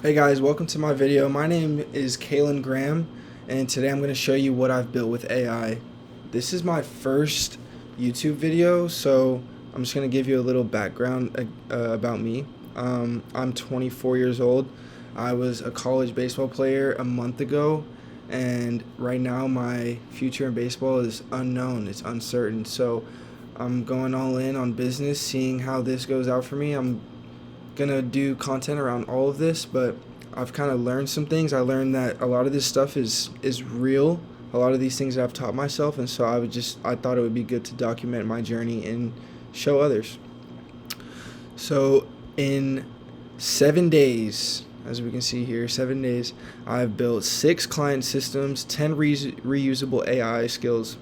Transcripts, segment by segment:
Hey guys, welcome to my video. My name is Kalen Graham, and today I'm going to show you what I've built with AI. This is my first YouTube video, so I'm just going to give you a little background about me. I'm 24 years old. I was a college baseball player a month ago, and right now my future in baseball is unknown. It's uncertain. So I'm going all in on business, seeing how this goes out for me. I'm gonna do content around all of this, but I've kind of learned some things. I learned that a lot of this stuff is real. A lot of these things that I've taught myself, and so I thought it would be good to document my journey and show others. So in 7 days, as we can see here, 7 days, I've built 6 client systems, 10 reusable AI skills,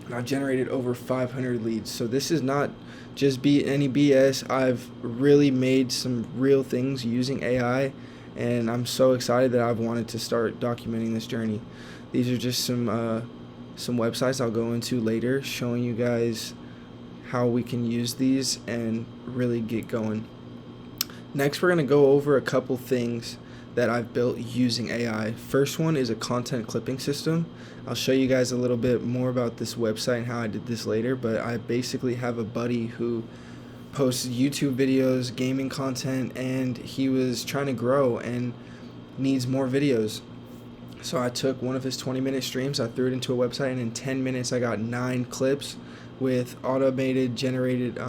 and I've generated over 500 leads. So this is not just any BS. I've really made some real things using AI, and I'm so excited that I've wanted to start documenting this journey. These are just some websites I'll go into later, showing you guys how we can use these and really get going. Next, we're going to go over a couple things that I've built using AI. First one is a content clipping system. I'll show you guys a little bit more about this website and how I did this later, but I basically have a buddy who posts YouTube videos, gaming content, and he was trying to grow and needs more videos. So I took one of his 20-minute streams, I threw it into a website, and in 10 minutes I got 9 clips with automated generated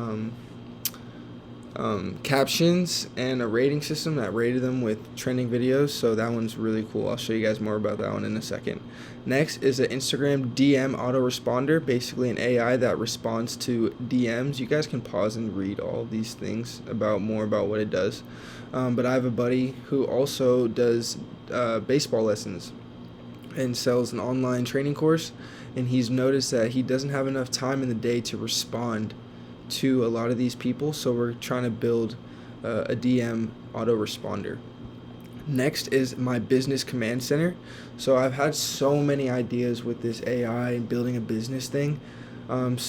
captions and a rating system that rated them with trending videos. So that one's really cool. I'll show you guys more about that one in a second. Next is an Instagram DM autoresponder, basically an AI that responds to DMs. You guys can pause and read all these things more about what it does. But I have a buddy who also does baseball lessons and sells an online training course, and he's noticed that he doesn't have enough time in the day to respond to a lot of these people, so we're trying to build a DM autoresponder. Next is my business command center. So I've had so many ideas with this AI and building a business thing, and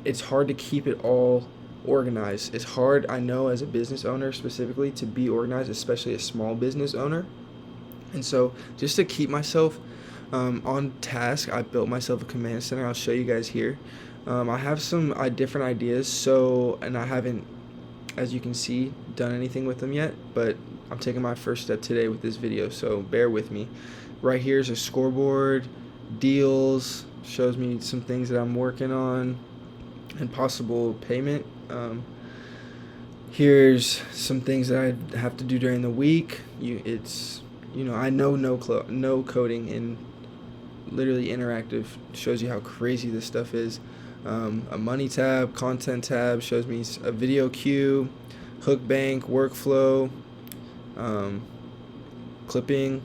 it's hard to keep it all organized. It's hard, I know, as a business owner specifically, to be organized, especially a small business owner. And so just to keep myself on task, I built myself a command center. I'll show you guys here. I have some different ideas, and I haven't, as you can see, done anything with them yet, but I'm taking my first step today with this video, so bear with me. Right here is a scoreboard, deals, shows me some things that I'm working on, and possible payment. Here's some things that I have to do during the week. I know no coding in literally interactive shows you how crazy this stuff is. A money tab, content tab shows me a video queue, hook bank, workflow, clipping,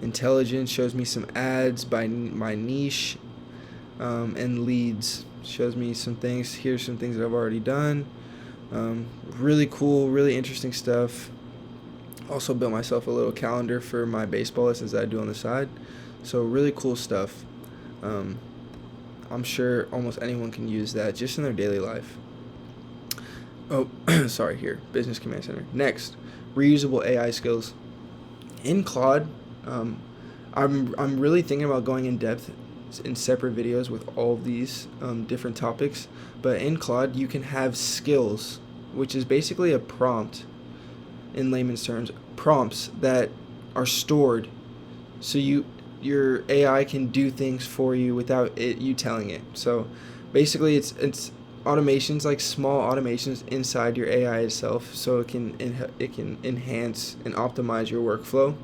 intelligence shows me some ads by my niche, and leads shows me some things. Here's some things that I've already done. Really cool, really interesting stuff. Also built myself a little calendar for my baseball lessons that I do on the side. So really cool stuff. I'm sure almost anyone can use that just in their daily life. Oh, sorry, here, business command center. Next, reusable AI skills. In Claude, I'm really thinking about going in depth in separate videos with all of these different topics. But in Claude, you can have skills, which is basically a prompt, in layman's terms, prompts that are stored, so your AI can do things for you without you telling it. So basically it's automations, like small automations inside your AI itself, so it can enhance and optimize your workflow.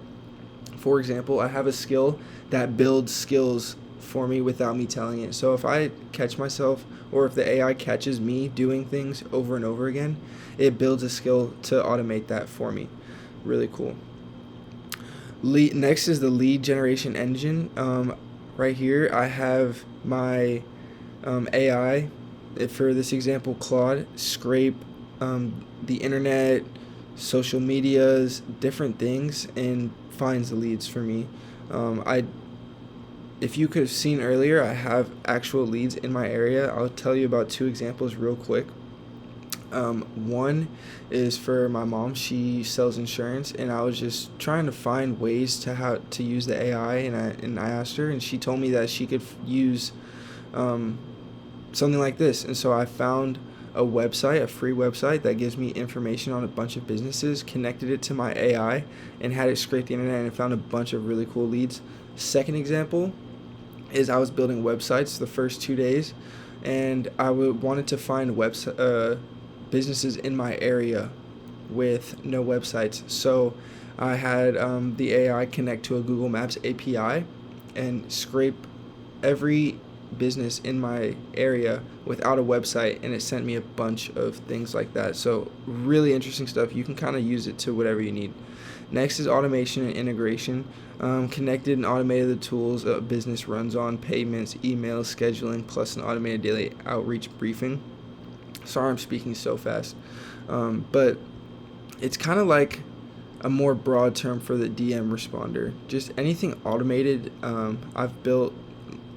For example, I have a skill that builds skills for me without me telling it. So if I catch myself, or if the AI catches me doing things over and over again, it builds a skill to automate that for me. Really cool. Next is the lead generation engine. Right here I have my AI, for this example Claude, scrape the internet, social medias, different things, and finds the leads for me. If you could have seen earlier, I have actual leads in my area. I'll tell you about 2 examples real quick. One is for my mom. She sells insurance, and I was just trying to find ways to how to use the AI, and I asked her, and she told me that she could use um, something like this. And so I found a website, a free website that gives me information on a bunch of businesses, connected it to my AI, and had it scrape the internet and found a bunch of really cool leads. Second example is I was building websites the first 2 days, and wanted to find businesses in my area with no websites. So I had the AI connect to a Google Maps API and scrape every business in my area without a website, and it sent me a bunch of things like that. So really interesting stuff. You can kind of use it to whatever you need. Next is automation and integration. Connected and automated the tools a business runs on: payments, emails, scheduling, plus an automated daily outreach briefing. Sorry, I'm speaking so fast, but it's kind of like a more broad term for the DM responder. Just anything automated. I've built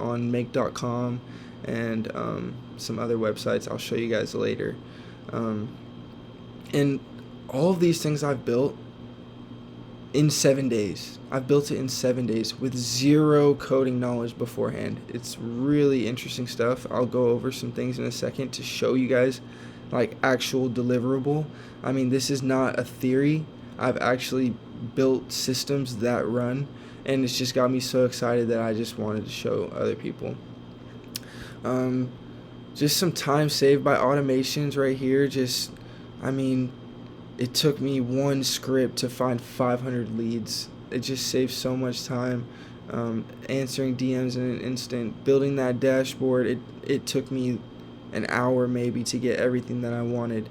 on make.com and some other websites I'll show you guys later. And all of these things I've built in 7 days. I've built it in 7 days with zero coding knowledge beforehand. It's really interesting stuff. I'll go over some things in a second to show you guys like actual deliverable. I mean, this is not a theory. I've actually built systems that run, and it's just got me so excited that I just wanted to show other people. Just some time saved by automations right here. I mean, it took me one script to find 500 leads. It just saves so much time. Answering DMs in an instant. Building that dashboard, it took me an hour maybe to get everything that I wanted.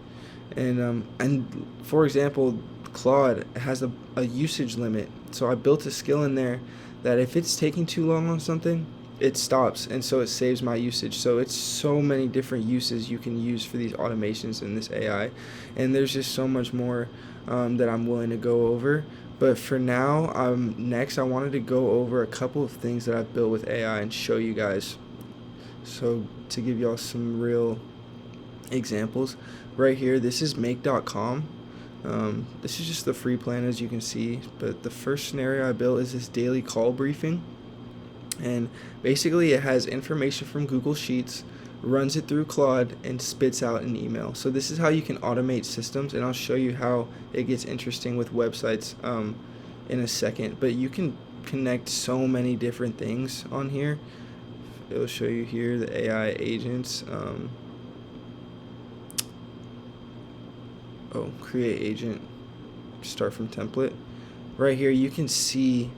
And for example, Claude has a usage limit. So I built a skill in there that if it's taking too long on something, it stops, and so it saves my usage. So it's so many different uses you can use for these automations in this AI, and there's just so much more that I'm willing to go over. But for now, next I wanted to go over a couple of things that I've built with AI and show you guys. So to give y'all some real examples, right here, this is make.com. This is just the free plan, as you can see, but the first scenario I built is this daily call briefing. And basically it has information from Google Sheets, runs it through Claude, and spits out an email. So this is how you can automate systems, and I'll show you how it gets interesting with websites in a second. But you can connect so many different things on here. It'll show you here the AI agents. Create agent, start from template. Right here you can see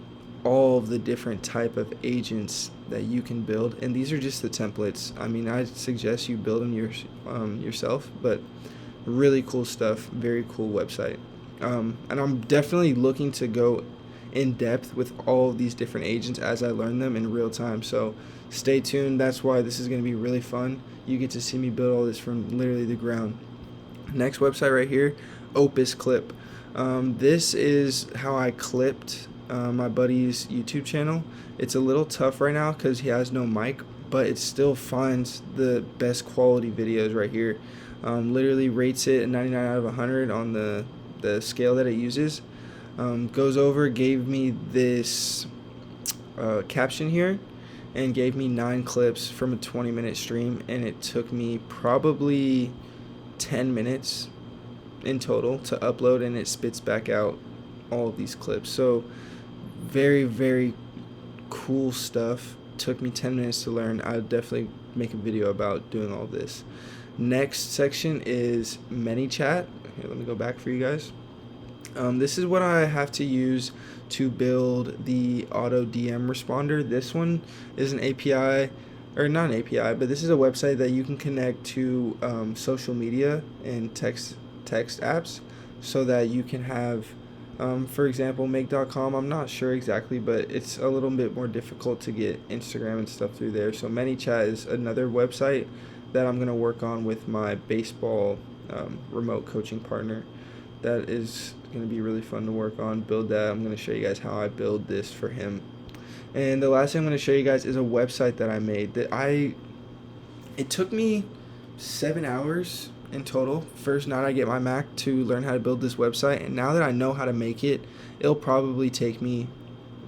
all of the different type of agents that you can build, and these are just the templates. I mean, I suggest you build them yourself, but really cool stuff, very cool website. And I'm definitely looking to go in depth with all of these different agents as I learn them in real time, so stay tuned. That's why this is going to be really fun. You get to see me build all this from literally the ground. Next website right here, Opus Clip. This is how I clipped my buddy's YouTube channel. It's a little tough right now because he has no mic, but it still finds the best quality videos right here. Literally rates it a 99 out of 100 on the scale that it uses. Goes over, gave me this caption here, and gave me 9 clips from a 20-minute stream, and it took me probably 10 minutes in total to upload, and it spits back out all of these clips. So very, very cool stuff. Took me 10 minutes to learn. I'll definitely make a video about doing all this. Next section is ManyChat. Here, let me go back for you guys. This is what I have to use to build the auto DM responder. This one is an API, or not an API, but this is a website that you can connect to social media and text apps, so that you can have, for example, make.com. I'm not sure exactly, but it's a little bit more difficult to get Instagram and stuff through there. So ManyChat is another website that I'm going to work on with my baseball remote coaching partner. That is going to be really fun to work on, build that. I'm going to show you guys how I build this for him. And the last thing I'm going to show you guys is a website that I made it took me 7 hours in total. First night I get my Mac to learn how to build this website, and now that I know how to make it, it'll probably take me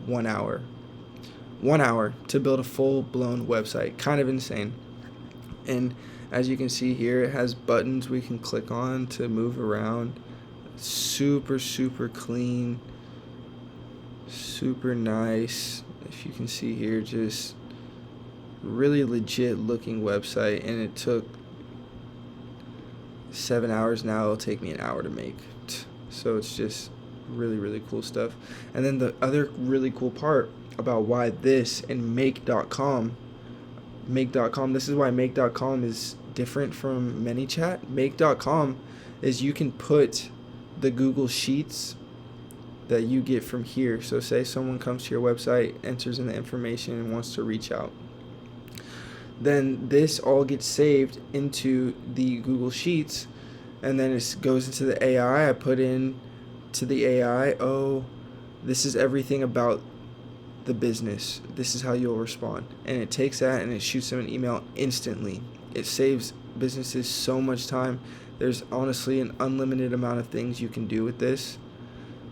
1 hour. 1 hour to build a full-blown website. Kind of insane. And as you can see here, it has buttons we can click on to move around. Super clean, super nice. If you can see here, just really legit looking website, and it took 7 hours. Now it'll take me an hour to make. So it's just really cool stuff. And then the other really cool part about why this and make.com, this is why make.com is different from ManyChat. Make.com is you can put the Google Sheets that you get from here. So say someone comes to your website, enters in the information, and wants to reach out. Then this all gets saved into the Google Sheets, and then it goes into the AI. I put in to the AI, oh, this is everything about the business. This is how you'll respond. And it takes that and it shoots them an email instantly. It saves businesses so much time. There's honestly an unlimited amount of things you can do with this.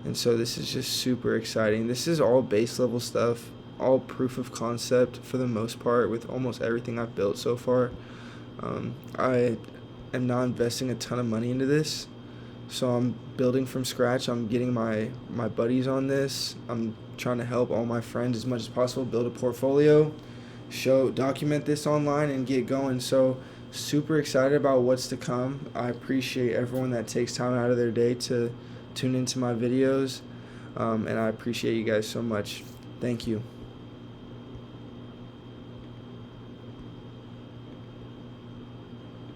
And so this is just super exciting. This is all base level stuff, all proof of concept for the most part with almost everything I've built so far. I am not investing a ton of money into this. So I'm building from scratch. I'm getting my buddies on this. I'm trying to help all my friends as much as possible build a portfolio, document this online, and get going. So super excited about what's to come. I appreciate everyone that takes time out of their day to tune into my videos, and I appreciate you guys so much. Thank you.